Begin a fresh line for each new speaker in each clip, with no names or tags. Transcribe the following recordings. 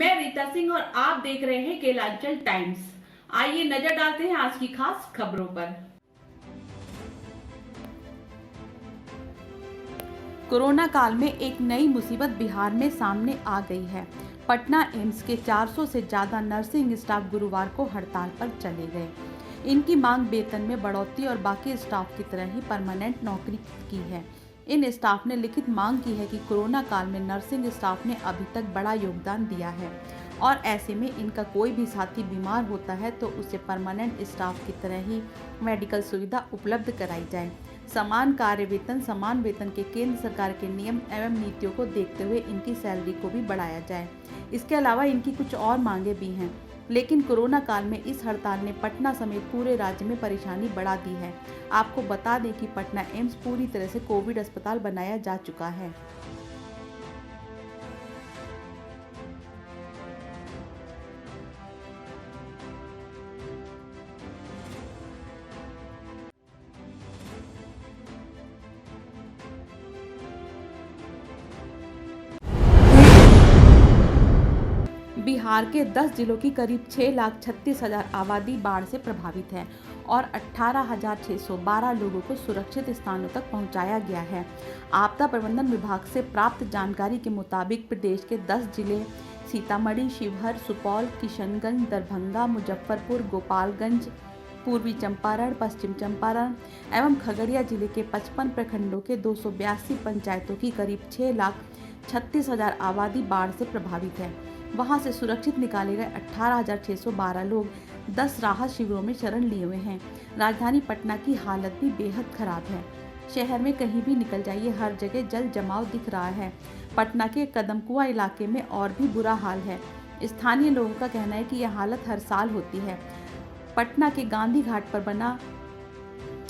मैं रीता सिंह और आप देख रहे हैं केलांचल टाइम्स। आइए नजर डालते हैं आज की खास खबरों पर। कोरोना काल में एक नई मुसीबत बिहार में सामने आ गई है। पटना एम्स के 400 से ज्यादा नर्सिंग स्टाफ गुरुवार को हड़ताल पर चले गए। इनकी मांग वेतन में बढ़ोतरी और बाकी स्टाफ की तरह ही परमानेंट नौकरी की है। इन स्टाफ ने लिखित मांग की है कि कोरोना काल में नर्सिंग स्टाफ ने अभी तक बड़ा योगदान दिया है और ऐसे में इनका कोई भी साथी बीमार होता है तो उसे परमानेंट स्टाफ की तरह ही मेडिकल सुविधा उपलब्ध कराई जाए। समान कार्य वेतन, समान वेतन के केंद्र सरकार के नियम एवं नीतियों को देखते हुए इनकी सैलरी को भी बढ़ाया जाए। इसके अलावा इनकी कुछ और मांगे भी हैं, लेकिन कोरोना काल में इस हड़ताल ने पटना समेत पूरे राज्य में परेशानी बढ़ा दी है। आपको बता दें कि पटना एम्स पूरी तरह से कोविड अस्पताल बनाया जा चुका है। बिहार के 10 जिलों की करीब 6,36,000 आबादी बाढ़ से प्रभावित है और 18,612 लोगों को सुरक्षित स्थानों तक पहुंचाया गया है। आपदा प्रबंधन विभाग से प्राप्त जानकारी के मुताबिक प्रदेश के 10 जिले सीतामढ़ी, शिवहर, सुपौल, किशनगंज, दरभंगा, मुजफ्फरपुर, गोपालगंज, पूर्वी चंपारण, पश्चिम चंपारण एवं खगड़िया जिले के 55 प्रखंडों के 282 पंचायतों की करीब 6,36,000 आबादी बाढ़ से प्रभावित है। वहां से सुरक्षित निकाले गए 18,612 लोग 10 राहत शिविरों में शरण लिए हुए हैं। राजधानी पटना की हालत भी बेहद खराब है। शहर में कहीं भी निकल जाइए, हर जगह जल जमाव दिख रहा है। पटना के कदमकुआं इलाके में और भी बुरा हाल है। स्थानीय लोगों का कहना है कि यह हालत हर साल होती है। पटना के गांधी घाट पर बना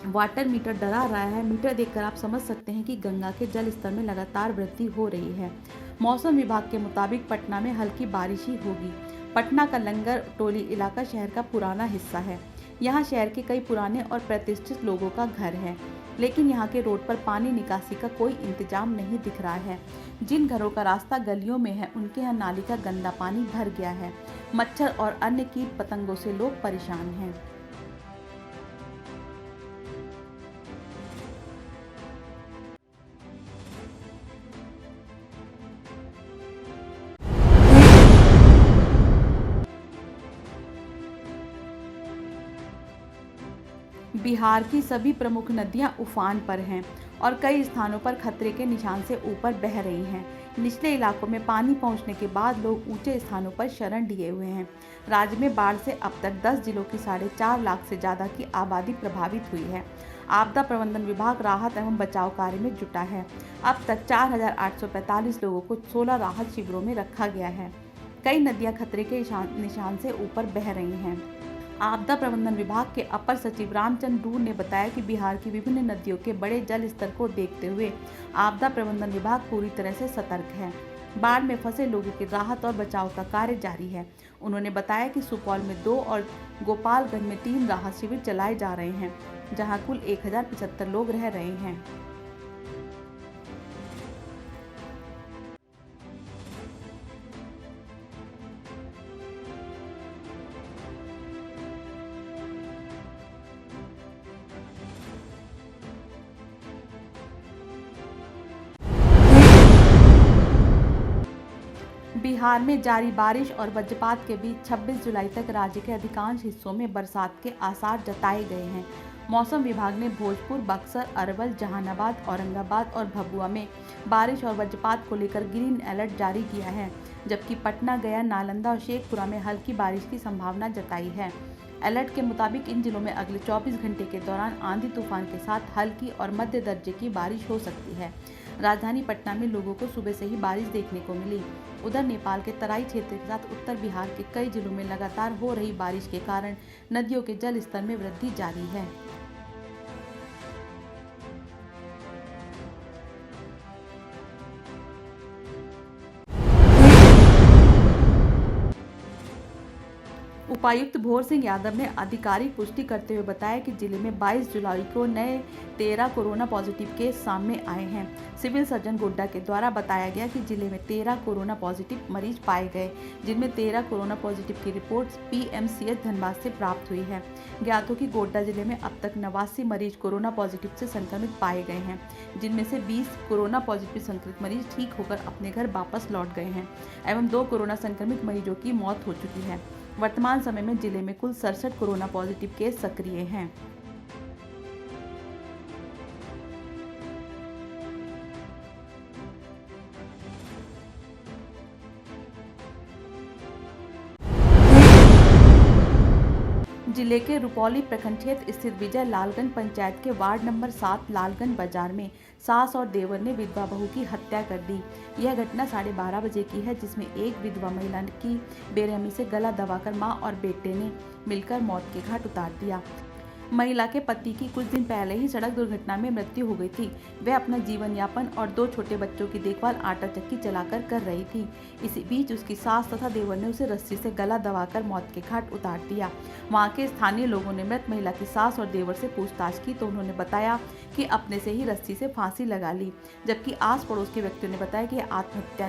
वाटर मीटर डरा रहा है। मीटर देखकर आप समझ सकते हैं कि गंगा के जल स्तर में लगातार वृद्धि हो रही है। मौसम विभाग के मुताबिक पटना में हल्की बारिश ही होगी। पटना का लंगर टोली इलाका शहर का पुराना हिस्सा है। यहाँ शहर के कई पुराने और प्रतिष्ठित लोगों का घर है, लेकिन यहाँ के रोड पर पानी निकासी का कोई इंतजाम नहीं दिख रहा है। जिन घरों का रास्ता गलियों में है, उनके यहाँ नाली का गंदा पानी भर गया है। मच्छर और अन्य कीट पतंगों से लोग परेशान हैं। बिहार की सभी प्रमुख नदियां उफान पर हैं और कई स्थानों पर खतरे के निशान से ऊपर बह रही हैं। निचले इलाकों में पानी पहुंचने के बाद लोग ऊंचे स्थानों पर शरण लिए हुए हैं। राज्य में बाढ़ से अब तक 10 जिलों की 4.5 लाख से ज़्यादा की आबादी प्रभावित हुई है। आपदा प्रबंधन विभाग राहत एवं बचाव कार्य में जुटा है। अब तक 4,845 लोगों को 16 राहत शिविरों में रखा गया है। कई नदियाँ खतरे के निशान से ऊपर बह रही हैं। आपदा प्रबंधन विभाग के अपर सचिव रामचंद्र डूर ने बताया कि बिहार की विभिन्न नदियों के बड़े जल स्तर को देखते हुए आपदा प्रबंधन विभाग पूरी तरह से सतर्क है। बाढ़ में फंसे लोगों की राहत और बचाव का कार्य जारी है। उन्होंने बताया कि सुपौल में 2 और गोपालगंज में 3 राहत शिविर चलाए जा रहे हैं, जहां कुल 1,075 लोग रह रहे हैं। बिहार में जारी बारिश और वज्रपात के बीच 26 जुलाई तक राज्य के अधिकांश हिस्सों में बरसात के आसार जताए गए हैं। मौसम विभाग ने भोजपुर, बक्सर, अरवल, जहानाबाद, औरंगाबाद और भभुआ में बारिश और वज्रपात को लेकर ग्रीन अलर्ट जारी किया है, जबकि पटना, गया, नालंदा और शेखपुरा में हल्की बारिश की संभावना जताई है। अलर्ट के मुताबिक इन जिलों में अगले 24 घंटे के दौरान आंधी तूफान के साथ हल्की और मध्य दर्जे की बारिश हो सकती है। राजधानी पटना में लोगों को सुबह से ही बारिश देखने को मिली। उधर नेपाल के तराई क्षेत्र के साथ उत्तर बिहार के कई जिलों में लगातार हो रही बारिश के कारण नदियों के जल स्तर में वृद्धि जारी है। उपायुक्त भोर सिंह यादव ने आधिकारिक पुष्टि करते हुए बताया कि जिले में 22 जुलाई को नए 13 कोरोना पॉजिटिव केस सामने आए हैं। सिविल सर्जन गोड्डा के द्वारा बताया गया कि जिले में 13 कोरोना पॉजिटिव मरीज पाए गए, जिनमें 13 कोरोना पॉजिटिव की रिपोर्ट PMCH धनबाद से प्राप्त हुई है। ज्ञात हो कि गोड्डा जिले में अब तक 89 मरीज कोरोना पॉजिटिव से संक्रमित पाए गए हैं, जिनमें से 20 कोरोना पॉजिटिव संक्रमित मरीज ठीक होकर अपने घर वापस लौट गए हैं एवं 2 कोरोना संक्रमित मरीजों की मौत हो चुकी है। वर्तमान समय में जिले में कुल 67 कोरोना पॉजिटिव केस सक्रिय हैं। जिले के रुपौली प्रखंड क्षेत्र स्थित विजय लालगंज पंचायत के वार्ड नंबर 7 लालगंज बाजार में सास और देवर ने विधवा बहू की हत्या कर दी। यह घटना 12:30 बजे की है, जिसमें एक विधवा महिला की बेरहमी से गला दबाकर मां और बेटे ने मिलकर मौत के घाट उतार दिया। महिला के पति की कुछ दिन पहले ही सड़क दुर्घटना में मृत्यु हो गई थी। वह अपना जीवन यापन और 2 छोटे बच्चों की देखभाल आटा चक्की चलाकर कर रही थी। इसी बीच उसकी सास तथा देवर ने उसे रस्सी से गला दबाकर मौत के घाट उतार दिया। वहां के स्थानीय लोगों ने मृत महिला की सास और देवर से पूछताछ की तो उन्होंने बताया कि अपने से ही रस्सी से फांसी लगा ली, जबकि आस पड़ोस के व्यक्तियों ने बताया कि आत्महत्या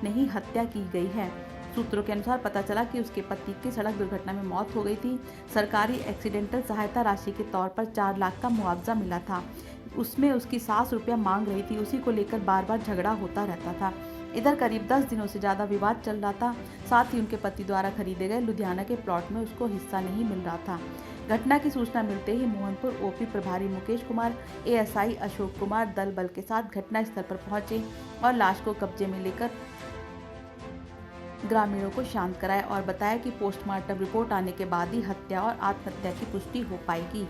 नहीं हत्या की गई है। सूत्रों के अनुसार पता चला कि उसके पति की सड़क दुर्घटना में मौत हो गई थी। सरकारी एक्सीडेंटल सहायता राशि के तौर पर 4 लाख का मुआवजा मिला था। उसमें उसकी सास रुपया मांग रही थी, उसी को लेकर बार बार झगड़ा होता रहता था। इधर करीब 10 दिनों से ज़्यादा विवाद चल रहा था। साथ ही उनके पति द्वारा खरीदे गए लुधियाना के प्लॉट में उसको हिस्सा नहीं मिल रहा था। घटना की सूचना मिलते ही मोहनपुर OP प्रभारी मुकेश कुमार, ASI अशोक कुमार दल बल के साथ घटना स्थल पर पहुंचे और लाश को कब्जे में लेकर ग्रामीणों को शांत कराया और बताया कि पोस्टमार्टम रिपोर्ट आने के बाद ही हत्या और आत्महत्या की पुष्टि हो पाएगी।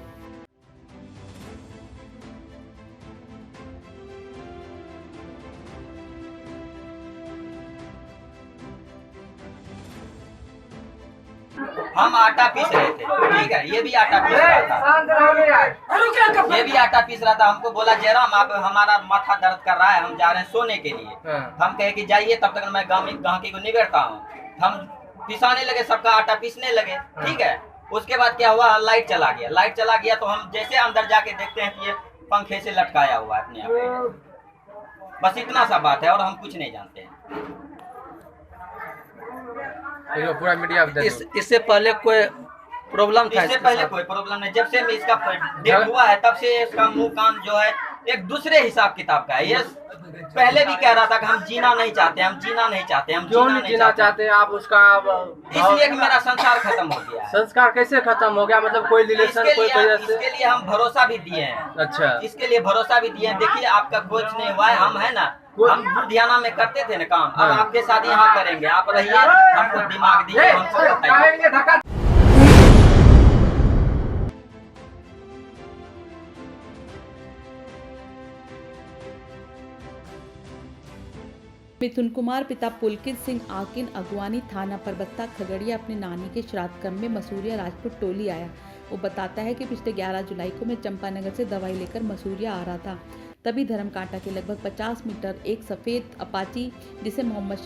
हम आटा पीस रहे थे, ठीक है, ये भी आटा पीस रहा था, ये भी आटा पीस रहा था। हमको बोला जयराम आप हमारा माथा दर्द कर रहा है, हम जा रहे हैं सोने के लिए। हम कहे कि जाइए, तब तक मैं गांकी को निगड़ता हूँ। हम पिसाने लगे, सबका आटा पीसने लगे, ठीक है। उसके बाद क्या हुआ, लाइट चला गया तो हम जैसे अंदर जाके देखते हैं कि ये पंखे से लटकाया हुआ है अपने आप। बस इतना सा बात है और हम कुछ नहीं जानते हैं।
पूरा मीडिया
इससे पहले कोई प्रॉब्लम था? इससे पहले कोई प्रॉब्लम नहीं। जब से इसका डेथ हुआ है तब से इसका मुंह कान जो है एक दूसरे हिसाब किताब का है। ये पहले भी कह रहा था कि हम जीना नहीं चाहते, हम जीना नहीं चाहते
आप उसका
इसलिए कि मेरा संसार खत्म हो गया है।
संस्कार कैसे खत्म हो गया, मतलब कोई रिलेशन कोई वजह से?
इसके लिए हम भरोसा भी दिए हैं।
अच्छा,
इसके लिए भरोसा भी दिए हैं। देखिए आपका कुछ नहीं हुआ है, हम है ना, हम लुधियाना में करते थे ना काम, अब आपके साथ यहाँ करेंगे। आप रहिए, हमको दिमाग दिए, हमको बताइए।
मिथुन कुमार पिता पुलकित सिंह आकिन अगवानी थाना परबत्ता खगड़िया अपने नानी के श्राद्ध क्रम में मसूरिया राजपूत टोली आया। वो बताता है कि पिछले 11 जुलाई को मैं चंपानगर से दवाई लेकर मसूरिया आ रहा था। तभी धर्मकांटा के लगभग 50 मीटर एक सफ़ेद अपाची जिसे मोहम्मद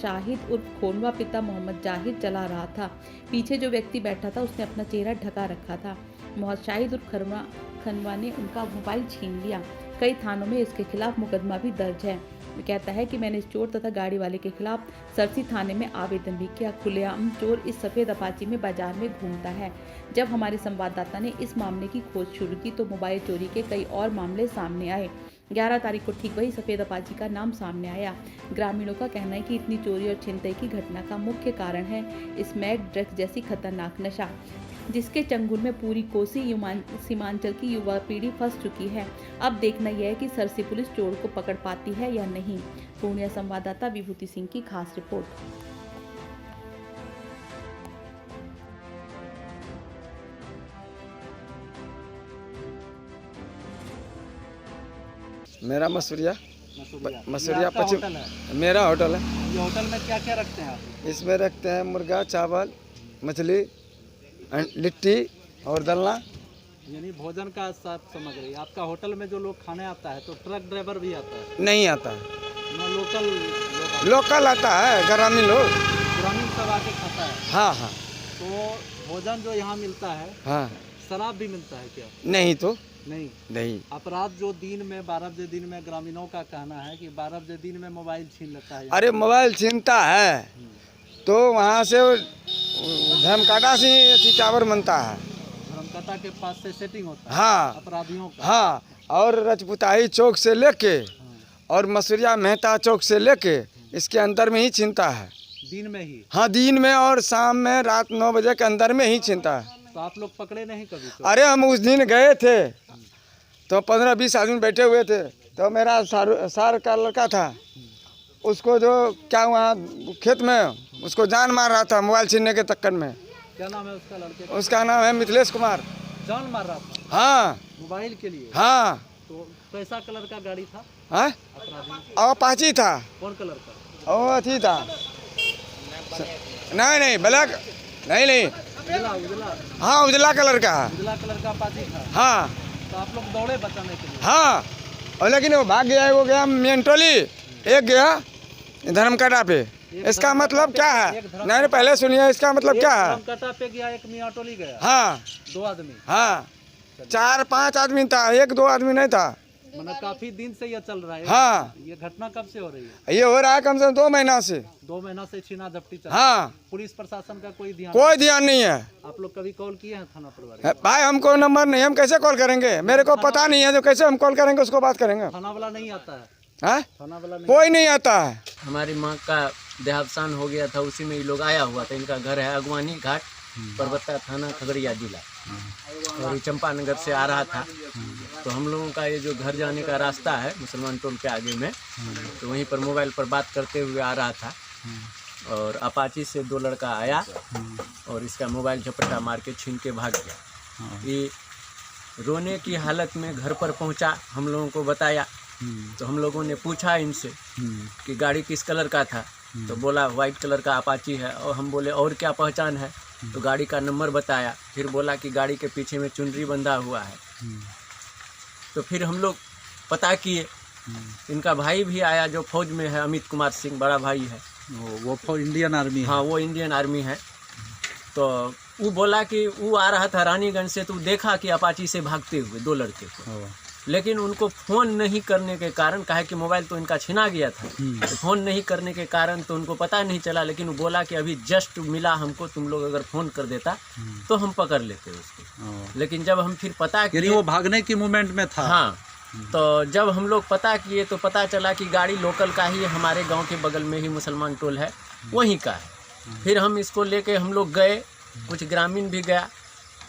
शाहिद उर्फ खोनवा पिता मोहम्मद जाहिद चला रहा था। पीछे जो व्यक्ति बैठा था उसने अपना चेहरा ढका रखा था। मोहम्मद शाहिद उर्फ खनवा ने उनका मोबाइल छीन लिया। कई थानों में इसके खिलाफ मुकदमा भी दर्ज है। वो कहता है कि मैंने इस चोर तथा गाड़ी वाले के खिलाफ सरसी थाने में आवेदन भी किया। खुलेआम चोर इस सफ़ेद अपाची में बाजार में घूमता है। जब हमारे संवाददाता ने इस मामले की खोज शुरू की तो मोबाइल चोरी के कई और मामले सामने आए। 11 तारीख को ठीक वही सफ़ेद अपाची का नाम सामने आया। ग्रामीणों का कहना है कि इतनी चोरी और छिनतई की घटना का मुख्य कारण है स्मैक ड्रग्स जैसी खतरनाक नशा, जिसके चंगुल में पूरी कोसी सीमांचल की युवा पीढ़ी फंस चुकी है। अब देखना यह है कि सरसी पुलिस चोर को पकड़ पाती है या नहीं। पूर्णिया संवाददाता विभूति सिंह की खास रिपोर्ट।
मेरा मसूरिया पश्चिम मेरा होटल है।
ये होटल में क्या क्या रखते हैं आप?
इसमें रखते हैं मुर्गा, चावल, मछली, लिट्टी और दलना,
यानी भोजन का सब सामग्री। आपका होटल में जो लोग खाने आता है तो ट्रक ड्राइवर भी आता है?
नहीं आता है,
लोकल
आता है, ग्रामीण लोग
ग्रामीण सब आके खाता है।
हाँ हाँ,
तो भोजन जो यहाँ मिलता है,
हाँ
शराब भी मिलता है क्या?
नहीं तो
नहीं। अपराध जो दिन में 12 बजे दिन में ग्रामीणों का कहना है कि 12 बजे दिन में मोबाइल छीन लेता है।
अरे मोबाइल छीनता है तो वहाँ से धर्मकाटा से अथी टावर बनता है,
धर्मकथा के पास से सेटिंग होता है
हाँ
अपराधियों का।
हाँ, और रजपुताही चौक से लेके और मसूरिया मेहता चौक से लेके इसके अंदर में ही छीनता है।
दिन में ही?
हाँ, दिन में और शाम में रात 9 बजे के अंदर में ही छीनता है।
तो आप लोग पकड़े नहीं कभी? तो
अरे हम उस दिन गए थे तो 15-20 आदमी बैठे हुए थे, तो मेरा सार का लड़का था, उसको जो क्या वहाँ खेत में उसको जान मार रहा था मोबाइल छीनने के चक्कर में।
क्या नाम है उसका लड़के का?
उसका नाम है मिथिलेश कुमार।
जान मार रहा था?
हाँ
मोबाइल के लिए?
हाँ।
तो कैसा कलर का गाड़ी था
हाँ,
अपराधी?
और अपाची था।
कौन कलर का?
और अथी था, नहीं ब्लैक, नहीं
उजला
हाँ उजला कलर का।
उजला कलर का अपाची था?
हाँ।
तो आप लोग दौड़े बचाने के लिए?
हाँ, और लेकिन वो भाग गया, वो गया मेंटली, एक गया धर्मकटा पे। इसका मतलब क्या है? नहीं पहले सुनिए, इसका मतलब क्या है?
धर्मकटा पे गया, एक मियाँ टोली गया।
हाँ
2 आदमी?
हाँ, 4-5 आदमी था, 1-2 आदमी नहीं था।
मतलब काफी दिन से ये चल रहा है?
हाँ।
ये घटना कब से हो रही है?
ये हो रहा है कम से कम 2 महीना से।
2 महीना से छीना झपटी चल।
हाँ।
पुलिस प्रशासन का कोई
ध्यान नहीं है।
आप लोग कभी कॉल किए हैं थाना प्रभारी?
भाई हमको नंबर नहीं, हम कैसे कॉल करेंगे? मेरे को पता नहीं है, जो कैसे हम कॉल करेंगे उसको बात करेंगे।
थाना वाला नहीं आता है?
हाँ,
थाना वाला
कोई नहीं आता है।
हमारी माँ का देहावसान हो गया था, उसी में ये लोग आया हुआ था। इनका घर है अगवानी घाट, परबत्ता थाना, खगड़िया जिला, और ये चंपानगर से आ रहा था। तो हम लोगों का ये जो घर जाने का रास्ता है मुसलमान टोल के आगे में, तो वहीं पर मोबाइल पर बात करते हुए आ रहा था, और अपाची से 2 लड़का आया और इसका मोबाइल झपट्टा मार के छीन के भाग गया। ये रोने की हालत में घर पर पहुंचा, हम लोगों को बताया। तो हम लोगों ने पूछा इनसे कि गाड़ी किस कलर का था, तो बोला वाइट कलर का अपाची है। और हम बोले और क्या पहचान है, तो गाड़ी का नंबर बताया। फिर बोला कि गाड़ी के पीछे में चुनरी बंधा हुआ है। तो फिर हम लोग पता किए, इनका भाई भी आया जो फौज में है, अमित कुमार सिंह, बड़ा भाई है।
वो फौज इंडियन आर्मी?
हाँ, वो इंडियन आर्मी है। तो वो बोला कि वो आ रहा था रानीगंज से, तो देखा कि अपाची से भागते हुए 2 लड़के को, लेकिन उनको फ़ोन नहीं करने के कारण, कहा कि मोबाइल तो इनका छिना गया था, तो फ़ोन नहीं करने के कारण तो उनको पता नहीं चला। लेकिन वो बोला कि अभी जस्ट मिला हमको, तुम लोग अगर फ़ोन कर देता तो हम पकड़ लेते उसको। लेकिन जब हम फिर पता किए,
वो भागने की मूवमेंट में था?
हाँ। तो जब हम लोग पता किए तो पता चला कि गाड़ी लोकल का ही है, हमारे गांव के बगल में ही मुसलमान टोल है, वहीं का है। फिर हम इसको लेके हम लोग गए, कुछ ग्रामीण भी गया,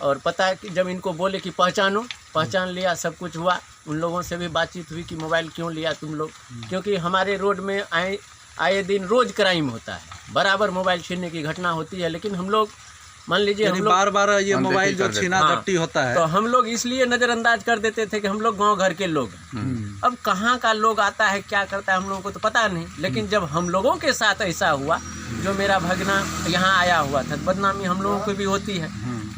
और पता कि जब इनको बोले कि पहचान लिया, सब कुछ हुआ। उन लोगों से भी बातचीत हुई कि मोबाइल क्यों लिया तुम लोग, क्योंकि हमारे रोड में आए दिन रोज़ क्राइम होता है, बराबर मोबाइल छीनने की घटना होती है। लेकिन हम लोग मान लीजिए हम लोग
बार ये मोबाइल जो छीना झपटी होता है,
तो हम लोग इसलिए नज़रअंदाज कर देते थे कि हम लोग गांव घर के लोग हैं। अब कहाँ का लोग आता है, क्या करता है, हम लोगों को तो पता नहीं। लेकिन जब हम लोगों के साथ ऐसा हुआ, जो मेरा भगना यहाँ आया हुआ था, बदनामी हम लोगों को भी होती है।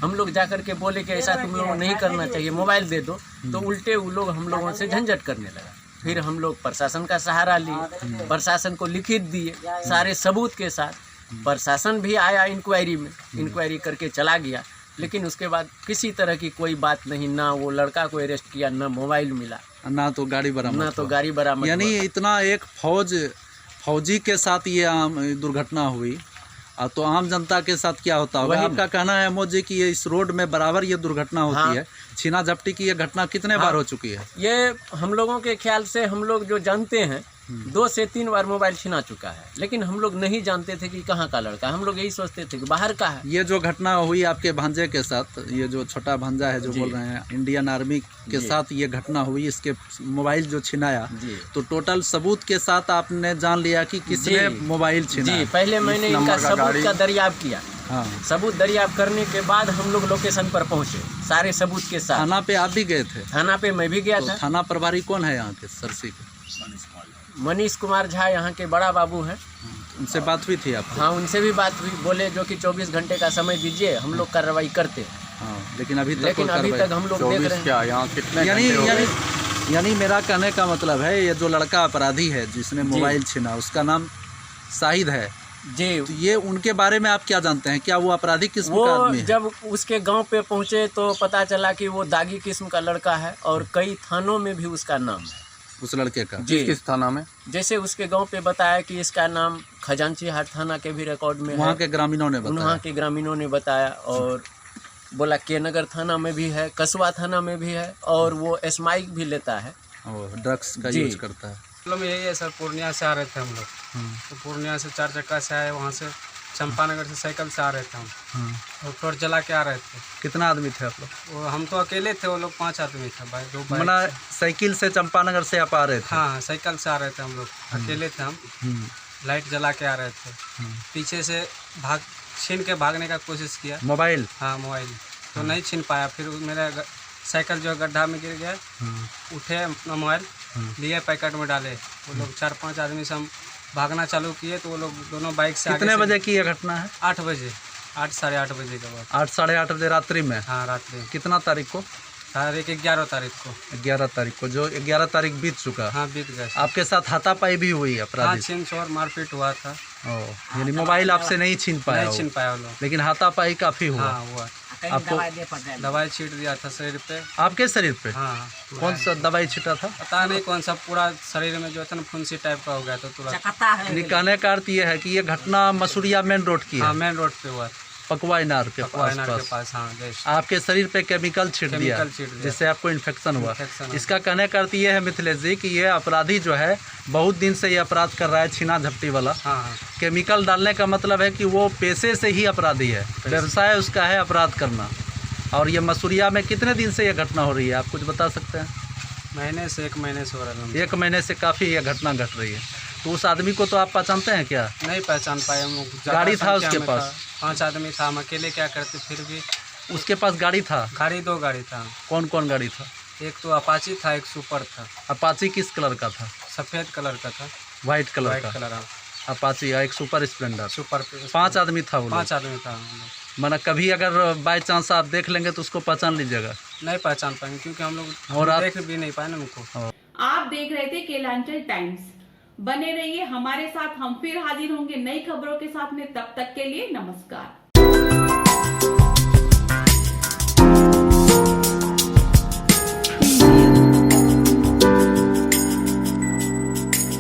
हम लोग जाकर के बोले कि ऐसा तुम लोगों नहीं करना चाहिए, मोबाइल दे दो, तो उल्टे वो लोग हम लोगों से झंझट करने लगा। फिर हम लोग प्रशासन का सहारा लिए, प्रशासन को लिखित दिए सारे सबूत के साथ। प्रशासन भी आया इंक्वायरी में, इंक्वायरी करके चला गया। लेकिन उसके बाद किसी तरह की कोई बात नहीं, ना वो लड़का को अरेस्ट किया, ना मोबाइल मिला,
ना तो गाड़ी बरामद। यानी इतना एक फौजी के साथ ये दुर्घटना हुई, तो आम जनता के साथ क्या होता होगा? आपका कहना है मोदी कि ये इस रोड में बराबर ये दुर्घटना होती है, छीना झपटी की ये घटना कितने बार हो चुकी है?
ये हम लोगों के ख्याल से, हम लोग जो जानते हैं, 2 से 3 बार मोबाइल छीना चुका है। लेकिन हम लोग नहीं जानते थे कि कहाँ का लड़का, हम लोग यही सोचते थे कि बाहर का है।
ये जो घटना हुई आपके भांजे के साथ, ये जो छोटा भांजा है जो बोल रहे हैं, इंडियन आर्मी के साथ ये घटना हुई, इसके मोबाइल जो छिनाया, तो टोटल सबूत के साथ आपने जान लिया कि किसने मोबाइल छिना?
जी, पहले मैंने इनका सबूत का दरियाब किया। सबूत दरियाब करने के बाद हम लोग लोकेशन पर पहुंचे सारे सबूत के साथ।
थाना पे आप भी गए थे?
थाना पे मैं भी गया था।
थाना प्रभारी कौन है यहाँ के? सरसी के
मनीष कुमार झा यहाँ के बड़ा बाबू हैं।
उनसे बात हुई थी आपको?
हाँ, उनसे भी बात हुई। बोले जो कि 24 घंटे का समय दीजिए, हम लोग कार्रवाई करते हैं।
हाँ, लेकिन अभी तक
हम लोग देख रहे हैं।
यहाँ कितने
यानी मेरा कहने का मतलब है, ये जो लड़का अपराधी है जिसने मोबाइल छीना, उसका नाम शाहिद है,
जी।
तो ये उनके बारे में आप क्या जानते हैं, क्या वो अपराधी किस्म का
वो
आदमी है?
जब उसके गांव पे पहुंचे तो पता चला कि वो दागी किस्म का लड़का है और कई थानों में भी उसका नाम है
उस लड़के का?
जी।
किस थाना में?
जैसे उसके गांव पे बताया कि इसका नाम खजांची हाट थाना के भी रिकॉर्ड में
वहाँ
है।
के ग्रामीणों ने
वहाँ
बताया।
के ग्रामीणों ने बताया और बोला के नगर थाना में भी है, कसबा थाना में भी है और वो एस्माइक भी लेता है।
और ड्रग्स का
जी।
यूज करता है।
मतलब यही है सर, पूर्णिया से आ रहे थे हम लोग। तो पूर्णिया से 4 चक्का से आए, वहाँ से चंपानगर से साइकिल से आ रहे थे हम और फ्लोर जला के आ रहे थे।
कितना आदमी थे आप लोग?
वो हम तो अकेले थे, वो लोग 5 आदमी थे भाई, 2 बाइक
मना
से।
साइकिल से चंपानगर से आप आ रहे थे?
हाँ, साइकिल से आ रहे थे हम लोग, अकेले थे हम। लाइट जला के आ रहे थे। पीछे से छीन के भागने का कोशिश किया।
मोबाइल?
हाँ, मोबाइल तो नहीं छीन पाया। फिर मेरा साइकिल जो गड्ढा में गिर गया, उठे अपना मोबाइल लिए पैकेट में डाले। वो लोग 4-5 आदमी से हम भागना चालू किए तो वो लोग दोनों बाइक से
कितने बजे की ये घटना है?
8 बजे, 8 साढ़े 8 बजे के बाद।
8 साढ़े 8 बजे रात्रि में?
हाँ, रात्रि।
कितना तारीख को?
तारीख 11 तारीख को।
11 तारीख को, जो 11 तारीख बीत चुका।
हाँ, बीत गए।
आपके साथ हाथापाई भी हुई
हाँ,
अपराधी?
छीन छोड़ मारपीट हुआ था।
यानी मोबाइल आपसे नहीं छीन पाया?
नहीं छीन पाया वो लोग।
लेकिन हाथापाई काफी हुआ?
हाँ, हुआ।
आपको
दवाई छीट दिया था शरीर पे।
आपके शरीर पे?
हाँ।
कौन सा दवाई छीटा था?
पता नहीं कौन सा, पूरा शरीर में जो था ना फुंसी टाइप का हो गया था तुरंत।
यानी कहने का अर्थ ये है कि ये घटना मसूरिया मेन रोड की
हाँ,
है,
मेन रोड पे हुआ।
पकवा इनार के
पकवाइनार के
पास।
पास। हाँ, जैसे
आपके शरीर पे केमिकल छीट दिया
केमिकल छीट दिया।
जिससे आपको इन्फेक्शन हुआ।
इन्फेक्शन हुआ।
इसका कहने का अर्थ ये है मिथिलेश जी कि ये अपराधी जो है बहुत दिन से ये अपराध कर रहा है, छीना झपटी वाला।
हाँ, हाँ।
केमिकल डालने का मतलब है कि वो पेशे से ही अपराधी है, व्यवसाय उसका है अपराध करना। और ये मसूरिया में कितने दिन से ये घटना हो रही है, आप कुछ बता सकते हैं?
महीने से 1 महीने से हो रहा है।
1 महीने से काफ़ी ये घटना घट रही है। तो उस आदमी को तो आप पहचानते हैं क्या?
नहीं पहचान पाए हम लोग।
गाड़ी था
संख्या
उसके
में
पास?
5 आदमी था, हम अकेले क्या करते फिर भी।
उसके पास गाड़ी था?
गाड़ी 2 गाड़ी था।
कौन कौन गाड़ी था?
एक तो अपाची था, एक सुपर था।
अपाची किस कलर का था?
सफ़ेद कलर का था।
वाइट कलर
वाइट
का
कलर। हाँ,
अपाची, एक सुपर स्प्लेंडर।
सुपर पे
5 आदमी था वो लोग?
5 आदमी था हम लोग।
माना कभी अगर बाई चांस आप देख लेंगे तो उसको पहचान लीजिएगा?
नहीं पहचान पाएंगे क्योंकि हम लोग
और आप-
देख भी नहीं पाए ना उनको।
आप देख रहे थे केलांचल टाइम्स। बने रहिए हमारे साथ, हम फिर हाजिर होंगे नई खबरों के साथ में। तब तक के लिए नमस्कार।